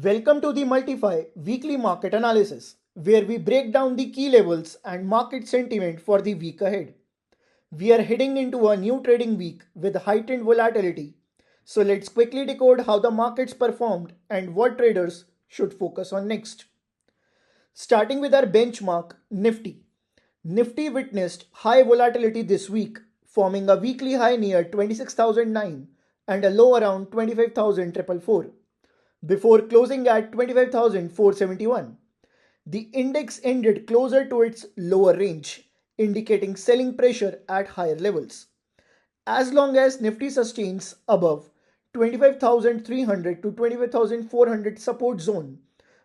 Welcome to the Multify weekly market analysis, where we break down the key levels and market sentiment for the week ahead. We are heading into a new trading week with heightened volatility, so let's quickly decode how the markets performed and what traders should focus on next. Starting with our benchmark, Nifty. Nifty witnessed high volatility this week, forming a weekly high near 26,009 and a low around 25,444 before closing at 25,471. The index ended closer to its lower range, indicating selling pressure at higher levels. As long as Nifty sustains above 25,300 to 25,400 support zone,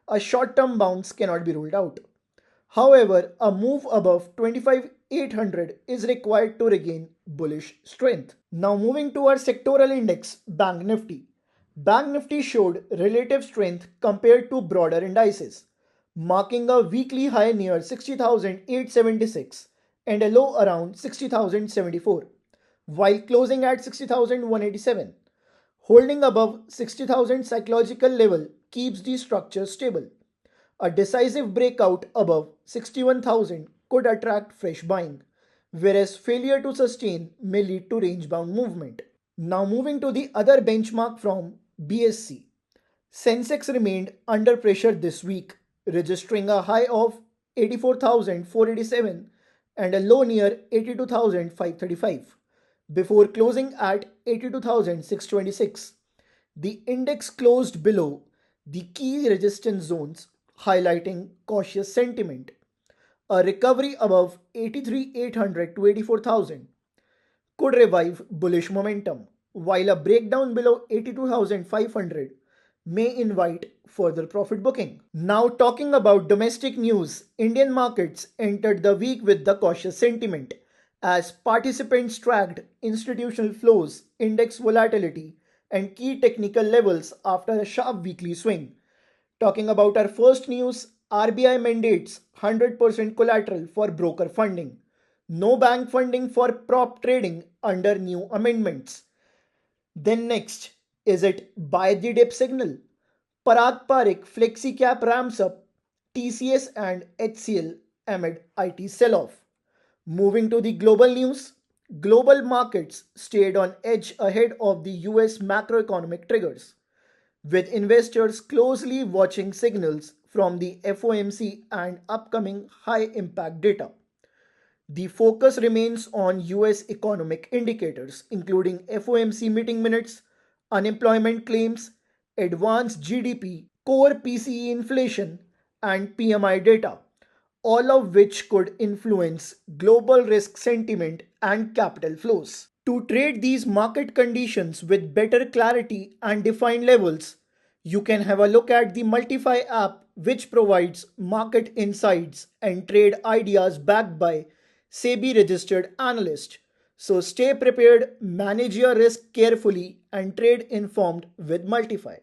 a short-term bounce cannot be ruled out. However, a move above 25,800 is required to regain bullish strength. Now moving to our sectoral index, Bank Nifty. Bank Nifty showed relative strength compared to broader indices, marking a weekly high near 60,876 and a low around 60,074, while closing at 60,187. Holding above 60,000 psychological level keeps the structure stable. A decisive breakout above 61,000 could attract fresh buying, whereas failure to sustain may lead to range-bound movement. Now moving to the other benchmark from BSC. Sensex remained under pressure this week, registering a high of 84,487 and a low near 82,535 before closing at 82,626. The index closed below the key resistance zones, highlighting cautious sentiment. A recovery above 83,800 to 84,000 could revive bullish momentum, while a breakdown below 82,500 may invite further profit booking. Now, talking about domestic news, Indian markets entered the week with the cautious sentiment as participants tracked institutional flows, index volatility, and key technical levels after a sharp weekly swing. Talking about our first news, RBI mandates 100% collateral for broker funding. No bank funding for prop trading under new amendments. Then next, is it buy the dip signal? Parag Parikh flexi cap ramps up TCS and HCL amid IT sell-off. Moving to the global news, global markets stayed on edge ahead of the US macroeconomic triggers, with investors closely watching signals from the FOMC and upcoming high impact data. The focus remains on US economic indicators, including FOMC meeting minutes, unemployment claims, advanced GDP, core PCE inflation, and PMI data, all of which could influence global risk sentiment and capital flows. To trade these market conditions with better clarity and defined levels, you can have a look at the Multify app, which provides market insights and trade ideas backed by SEBI registered analysts. So stay prepared, manage your risk carefully, and trade informed with Multify.